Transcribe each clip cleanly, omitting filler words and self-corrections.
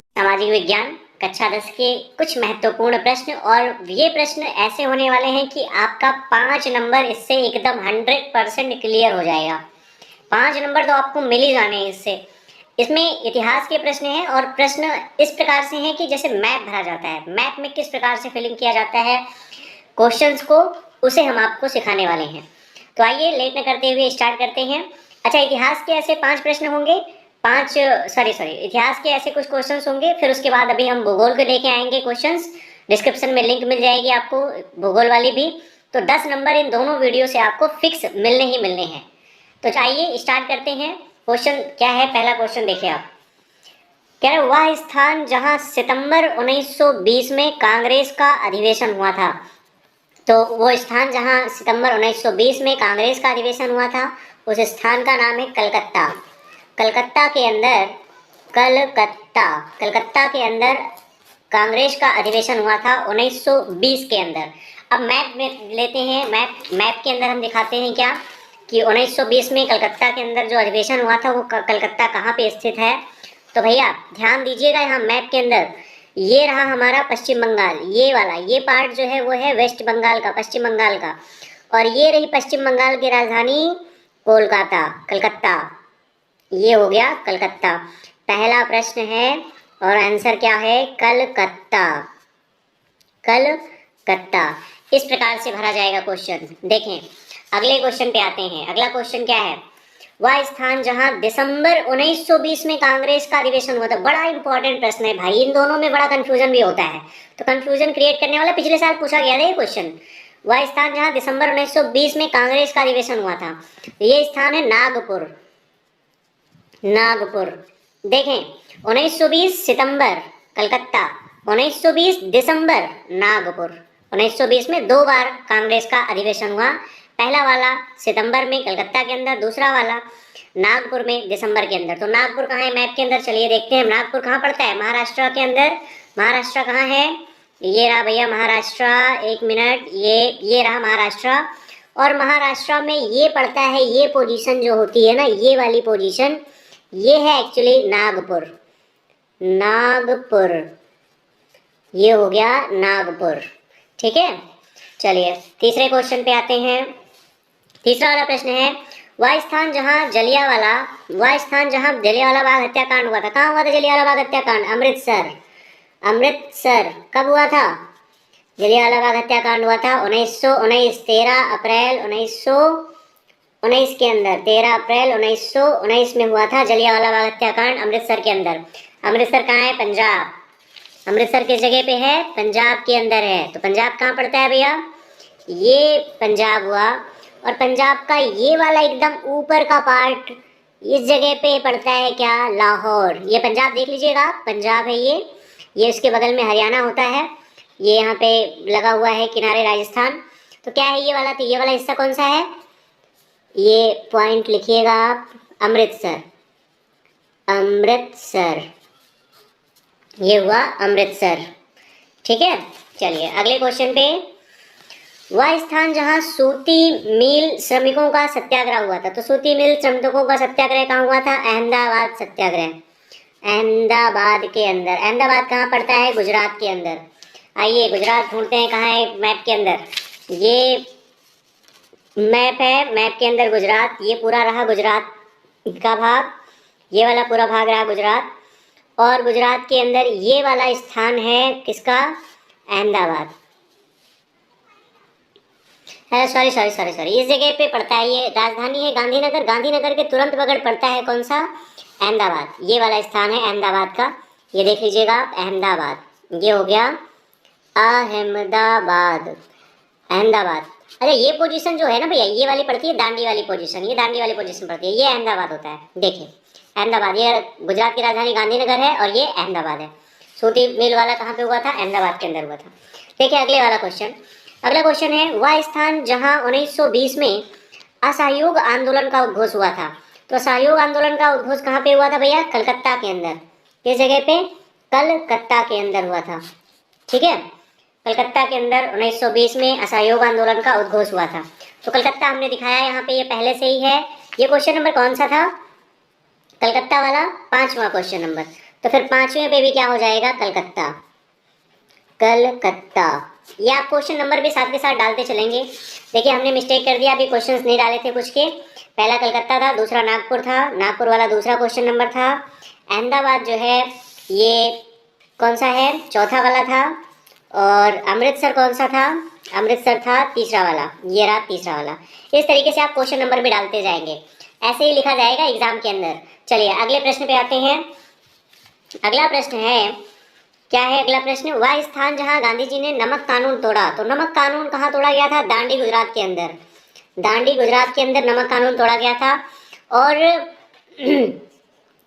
सामाजिक विज्ञान कक्षा 10 के कुछ महत्वपूर्ण प्रश्न, और ये प्रश्न ऐसे होने वाले हैं कि आपका 5 नंबर इससे एकदम 100% क्लियर हो जाएगा। 5 नंबर तो आपको मिल ही जाने हैं इससे। इसमें इतिहास के प्रश्न हैं, और प्रश्न इस प्रकार से हैं कि जैसे मैप भरा जाता है, मैप में किस प्रकार से फिलिंग किया जाता है क्वेश्चंस को, उसे हम आपको सिखाने वाले हैं। तो आइए लेट न करते हुए स्टार्ट करते हैं। अच्छा, इतिहास के ऐसे 5 प्रश्न होंगे, इतिहास के ऐसे कुछ क्वेश्चंस होंगे, फिर उसके बाद अभी हम भूगोल को लेके आएंगे क्वेश्चंस। डिस्क्रिप्शन में लिंक मिल जाएगी आपको भूगोल वाली भी। तो 10 नंबर इन दोनों वीडियो से आपको फिक्स मिलने ही मिलने हैं। तो आइए स्टार्ट करते हैं। क्वेश्चन क्या है, पहला क्वेश्चन देखिए आप। कह रहे वह स्थान जहां सितंबर 1920 में कांग्रेस का अधिवेशन हुआ था। तो वो स्थान जहां सितंबर 1920 में कांग्रेस का अधिवेशन हुआ था, उस स्थान का नाम है कलकत्ता। कलकत्ता के अंदर कांग्रेस का अधिवेशन हुआ था 1920 के अंदर। अब मैप में लेते हैं, मैप के अंदर हम दिखाते हैं क्या कि 1920 में कलकत्ता के अंदर जो अधिवेशन हुआ था वो कलकत्ता कहाँ पे स्थित है। तो भैया ध्यान दीजिएगा, यहाँ मैप के अंदर ये रहा हमारा पश्चिम बंगाल, ये वाला ये पार्ट जो है वो है वेस्ट बंगाल का, पश्चिम बंगाल का, और ये रही पश्चिम बंगाल की राजधानी कलकत्ता। ये हो गया कलकत्ता। पहला प्रश्न है और आंसर क्या है, कलकत्ता। इस प्रकार से भरा जाएगा क्वेश्चन। देखें अगले क्वेश्चन पे आते हैं। अगला क्वेश्चन क्या है, वह स्थान जहां दिसंबर 1920 में कांग्रेस का अधिवेशन हुआ था। बड़ा इंपॉर्टेंट प्रश्न है भाई, इन दोनों में बड़ा कंफ्यूजन भी होता है, तो कंफ्यूजन क्रिएट करने वाला पिछले साल पूछा गया था ये क्वेश्चन। वह स्थान जहां दिसंबर 1920 में कांग्रेस का अधिवेशन हुआ था, ये स्थान है नागपुर। देखें 1920 सितंबर कलकत्ता, 1920 दिसंबर नागपुर। 1920 में 2 बार कांग्रेस का अधिवेशन हुआ, पहला वाला सितंबर में कलकत्ता के अंदर, दूसरा वाला नागपुर में दिसंबर के अंदर। तो नागपुर कहाँ है मैप के अंदर, चलिए देखते हैं नागपुर कहाँ पड़ता है। महाराष्ट्र के अंदर। महाराष्ट्र कहाँ है, ये रहा भैया महाराष्ट्र, एक मिनट, ये रहा महाराष्ट्र। और महाराष्ट्र में ये पड़ता है, ये पोजीशन जो होती है ना, ये वाली पोजीशन, ये है एक्चुअली नागपुर। ये हो गया नागपुर, ठीक है। चलिए तीसरे क्वेश्चन पे आते हैं। तीसरा वाला प्रश्न है, वह स्थान जहां जलियांवाला बाग हत्याकांड हुआ था। कहाँ हुआ था जलियांवाला बाग हत्याकांड, अमृतसर। कब हुआ था जलियांवाला बाग हत्याकांड, हुआ था 1919, 13 अप्रैल 1919 के अंदर, 13 अप्रैल 1919 में हुआ था जलियांवाला बाग हत्याकांड अमृतसर के अंदर। अमृतसर कहाँ है, पंजाब। अमृतसर किस जगह पे है, पंजाब के अंदर है। तो पंजाब कहाँ पड़ता है भैया, ये पंजाब हुआ। और पंजाब का ये वाला एकदम ऊपर का पार्ट इस जगह पे पड़ता है क्या, लाहौर। ये पंजाब देख लीजिएगा, पंजाब है ये इसके बगल में हरियाणा होता है, ये यहाँ पे लगा हुआ है किनारे राजस्थान। तो क्या है ये वाला, तो ये वाला हिस्सा कौन सा है, ये पॉइंट लिखिएगा आप, अमृतसर। ये हुआ अमृतसर, ठीक है। चलिए अगले क्वेश्चन पे, वह स्थान जहां सूती मिल श्रमिकों का सत्याग्रह हुआ था। तो सूती मिल श्रमिकों का सत्याग्रह कहाँ हुआ था, अहमदाबाद सत्याग्रह, अहमदाबाद के अंदर। अहमदाबाद कहाँ पड़ता है, गुजरात के अंदर। आइए गुजरात ढूंढते हैं कहाँ है मैप के अंदर। ये मैप है, मैप के अंदर गुजरात, ये पूरा रहा गुजरात का भाग, ये वाला पूरा भाग रहा गुजरात। और गुजरात के अंदर ये वाला स्थान है किसका, अहमदाबाद। सॉरी, इस जगह पे पड़ता है, ये राजधानी है गांधीनगर, गांधीनगर के तुरंत बगल पड़ता है कौन सा, अहमदाबाद। ये वाला स्थान है अहमदाबाद का, ये देख लीजिएगा अहमदाबाद। ये हो गया अहमदाबाद। अच्छा ये पोजीशन जो है ना भैया, ये वाली पड़ती है दांडी वाली पोजीशन, ये दांडी वाली पोजीशन पड़ती है, ये अहमदाबाद होता है। देखिए अहमदाबाद, ये गुजरात की राजधानी गांधीनगर है और ये अहमदाबाद है। सूती मिल वाला कहाँ पे हुआ था, अहमदाबाद के अंदर हुआ था। देखिए अगले वाला क्वेश्चन। अगला क्वेश्चन है, वह स्थान जहां 1920 में असहयोग आंदोलन का उद्घोष हुआ था। तो असहयोग आंदोलन का उद्घोष कहाँ पे हुआ था भैया, कलकत्ता के अंदर। किस जगह पे, कलकत्ता के अंदर हुआ था, ठीक है। कलकत्ता के अंदर 1920 में असहयोग आंदोलन का उद्घोष हुआ था। तो कलकत्ता हमने दिखाया यहाँ पे, ये पहले से ही है, ये क्वेश्चन नंबर कौन सा था? कलकत्ता वाला 5वां क्वेश्चन नंबर। तो फिर 5वें पे भी क्या हो जाएगा? कलकत्ता, कलकत्ता। ये आप क्वेश्चन नंबर भी साथ के साथ डालते चलेंगे। देखिए हमने मिस्टेक कर दिया, अभी क्वेश्चंस नहीं डाले थे कुछ के। पहला कलकत्ता था, दूसरा नागपुर था, नागपुर वाला दूसरा क्वेश्चन नंबर था। अहमदाबाद जो है ये कौन सा है? चौथा वाला था। और अमृतसर कौन सा था? अमृतसर था तीसरा वाला, ये रहा तीसरा वाला। इस तरीके से आप क्वेश्चन नंबर भी डालते जाएंगे, ऐसे ही लिखा जाएगा एग्जाम के अंदर। चलिए अगले प्रश्न पे आते हैं। अगला प्रश्न है, क्या है अगला प्रश्न? वह स्थान जहां गांधी जी ने नमक कानून तोड़ा। तो नमक कानून कहाँ तोड़ा गया था? दांडी गुजरात के अंदर। दांडी गुजरात के अंदर नमक कानून तोड़ा गया था। और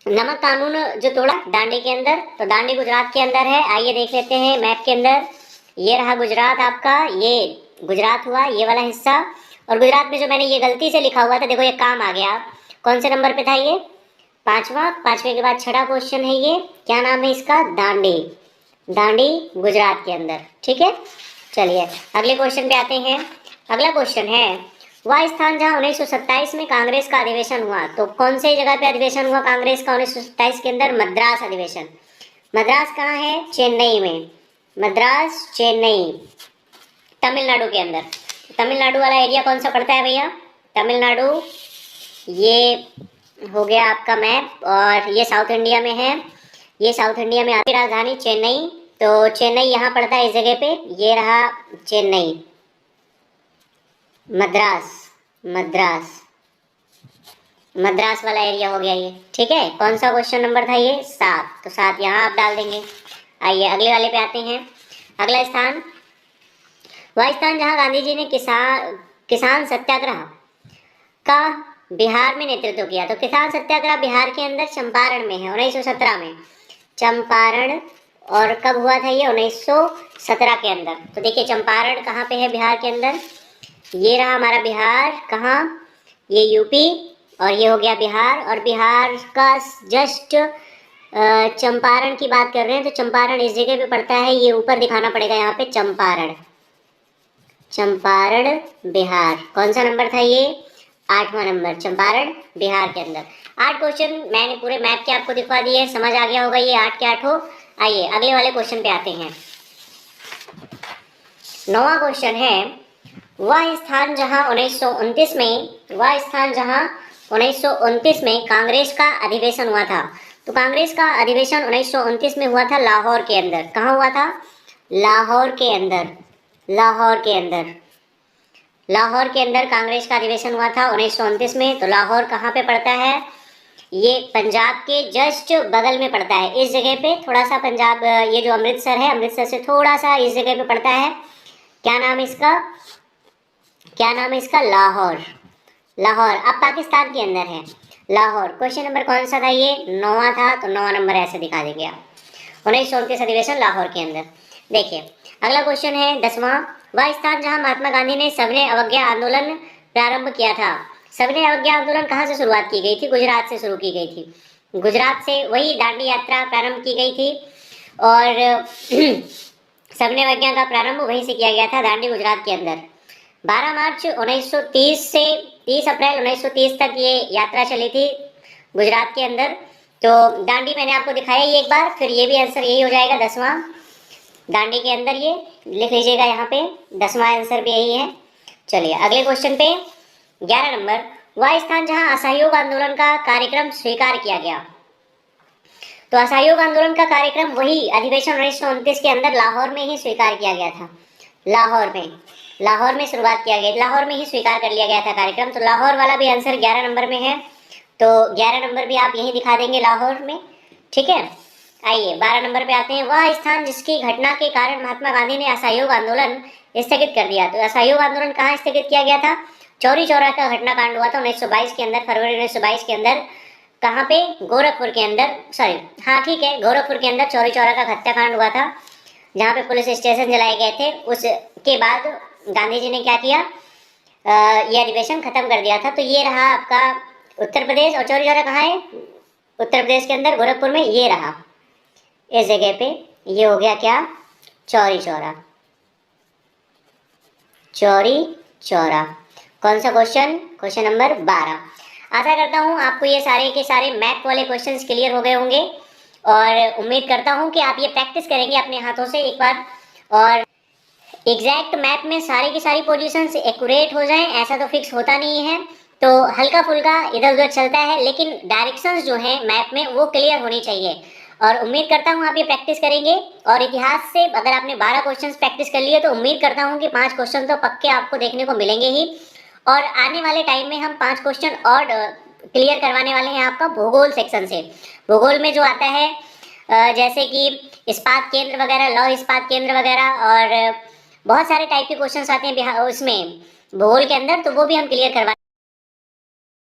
नमक कानून जो तोड़ा दांडी के अंदर, तो दांडी गुजरात के अंदर है। आइए देख लेते हैं मैप के अंदर। ये रहा गुजरात आपका, ये गुजरात हुआ ये वाला हिस्सा। और गुजरात में जो मैंने ये गलती से लिखा हुआ था, देखो ये काम आ गया। कौन से नंबर पे था ये? 5वां। 5वें के बाद 6वां क्वेश्चन है ये। क्या नाम है इसका? दांडी, दांडी गुजरात के अंदर। ठीक है, चलिए अगले क्वेश्चन पे आते हैं। अगला क्वेश्चन है, वह स्थान जहां 1927 में कांग्रेस का अधिवेशन हुआ। तो कौन से जगह पे अधिवेशन हुआ कांग्रेस का 1927 के अंदर? मद्रास अधिवेशन। मद्रास कहाँ है? चेन्नई में। मद्रास, चेन्नई, तमिलनाडु के अंदर। तमिलनाडु वाला एरिया कौन सा पड़ता है भैया? तमिलनाडु, ये हो गया आपका मैप। और ये साउथ इंडिया में है, ये साउथ इंडिया में आती राजधानी चेन्नई। तो चेन्नई यहाँ पड़ता है इस जगह पे, ये रहा चेन्नई। मद्रास, मद्रास, मद्रास वाला एरिया हो गया ये। ठीक है, कौन सा क्वेश्चन नंबर था ये? 7। तो 7 यहाँ आप डाल देंगे। आइए अगले वाले पे आते हैं। अगला स्थान, वह स्थान जहाँ गांधी जी ने किसान सत्याग्रह का बिहार में नेतृत्व किया। तो किसान सत्याग्रह बिहार के अंदर चंपारण में है, 1917 में चंपारण। और कब हुआ था ये? 1917 के अंदर। तो देखिए चंपारण कहाँ पे है बिहार के अंदर? ये रहा हमारा बिहार। कहाँ? ये यूपी और ये हो गया बिहार। और बिहार का जस्ट चंपारण की बात कर रहे हैं, तो चंपारण इस जगह पे पड़ता है। ये ऊपर दिखाना पड़ेगा यहाँ पे, चंपारण, चंपारण बिहार। कौन सा नंबर था ये? 8वां नंबर, चंपारण बिहार के अंदर। 8 क्वेश्चन मैंने पूरे मैप के आपको दिखा दिए, समझ आ गया होगा ये 8 के 8 हो। आइए अगले वाले क्वेश्चन पे आते हैं। 9वां क्वेश्चन है, वह स्थान जहां 1929 में, वह स्थान जहां 1929 में कांग्रेस का अधिवेशन हुआ था। तो कांग्रेस का अधिवेशन 1929 में हुआ था लाहौर के अंदर। कहाँ हुआ था? लाहौर के अंदर, लाहौर के अंदर, लाहौर के अंदर कांग्रेस का अधिवेशन हुआ था 1929 में। तो लाहौर कहाँ पे पड़ता है? ये पंजाब के जस्ट बगल में पड़ता है, इस जगह पे थोड़ा सा। पंजाब, ये जो अमृतसर है, अमृतसर से थोड़ा सा इस जगह पे पड़ता है। क्या नाम है इसका? क्या नाम है इसका? लाहौर, लाहौर। अब पाकिस्तान के अंदर है लाहौर। क्वेश्चन नंबर कौन सा था ये? 9वां था। तो 9वां नंबर ऐसे दिखा देंगे आप, 1929 अधिवेशन लाहौर के अंदर। देखिए अगला क्वेश्चन है 10वां, वह स्थान जहां महात्मा गांधी ने सविनय अवज्ञा आंदोलन प्रारंभ किया था। सविनय अवज्ञा आंदोलन कहाँ से शुरुआत की गई थी? गुजरात से शुरू की गई थी। गुजरात से वही दांडी यात्रा प्रारंभ की गई थी। और सविनय अवज्ञा का प्रारंभ वहीं से किया गया था, दांडी गुजरात के अंदर। 12 मार्च 1930 से 30 अप्रैल 1930 तक ये यात्रा चली थी गुजरात के अंदर। तो दांडी मैंने आपको दिखाया ये एक बार, फिर ये भी आंसर यही हो जाएगा 10वां। दांडी के अंदर ये लिख लीजिएगा यहाँ पे, 10वां आंसर भी यही है। चलिए अगले क्वेश्चन पे 11 नंबर, वह स्थान जहां असहयोग आंदोलन का कार्यक्रम स्वीकार किया गया। तो असहयोग आंदोलन का कार्यक्रम वही अधिवेशन 1929 के अंदर लाहौर में ही स्वीकार किया गया था। लाहौर में शुरुआत किया गया, लाहौर में ही स्वीकार कर लिया गया था कार्यक्रम। तो लाहौर वाला भी आंसर 11 नंबर में है। तो 11 नंबर भी आप यही दिखा देंगे लाहौर में। ठीक है, आइए 12 नंबर पे आते हैं, वह स्थान जिसकी घटना के कारण महात्मा गांधी ने असहयोग आंदोलन स्थगित कर दिया। तो असहयोग आंदोलन कहाँ स्थगित किया गया था? चौरी चौरा का घटनाकांड हुआ था 1922 के अंदर, फरवरी 1922 के अंदर। कहाँ पे? गोरखपुर के अंदर, सॉरी हाँ ठीक है, गोरखपुर के अंदर चौरी चौरा का हत्याकांड हुआ था, जहाँ पे पुलिस स्टेशन जलाए गए थे। उसके बाद गांधी जी ने क्या किया? ये अधिवेशन खत्म कर दिया था। तो ये रहा आपका उत्तर प्रदेश। और चौरी चौरा कहाँ है? उत्तर प्रदेश के अंदर, गोरखपुर में। ये रहा इस जगह पे, ये हो गया क्या? चौरी चौरा, चौरी चौरा। कौन सा क्वेश्चन? Question number 12। आशा करता हूँ आपको ये सारे के सारे मैप वाले क्वेश्चंस क्लियर हो गए होंगे और उम्मीद करता हूँ कि आप ये प्रैक्टिस करेंगे अपने हाथों से एक बार और एग्जैक्ट मैप में सारी की सारी पोजीशंस एक्यूरेट हो जाएं ऐसा तो फिक्स होता नहीं है, तो हल्का फुल्का इधर उधर चलता है, लेकिन डायरेक्शंस जो हैं मैप में वो क्लियर होनी चाहिए। और उम्मीद करता हूँ आप ये प्रैक्टिस करेंगे। और इतिहास से अगर आपने 12 क्वेश्चंस प्रैक्टिस कर लिए तो उम्मीद करता हूँ कि 5 क्वेश्चन तो पक्के आपको देखने को मिलेंगे ही। और आने वाले टाइम में हम 5 क्वेश्चन और क्लियर करवाने वाले हैं आपका भूगोल सेक्शन से। भूगोल में जो आता है जैसे कि इस्पात केंद्र वगैरह, लौह इस्पात केंद्र वगैरह, और बहुत सारे टाइप के क्वेश्चंस आते हैं उसमें भूगोल के अंदर, तो वो भी हम क्लियर करवा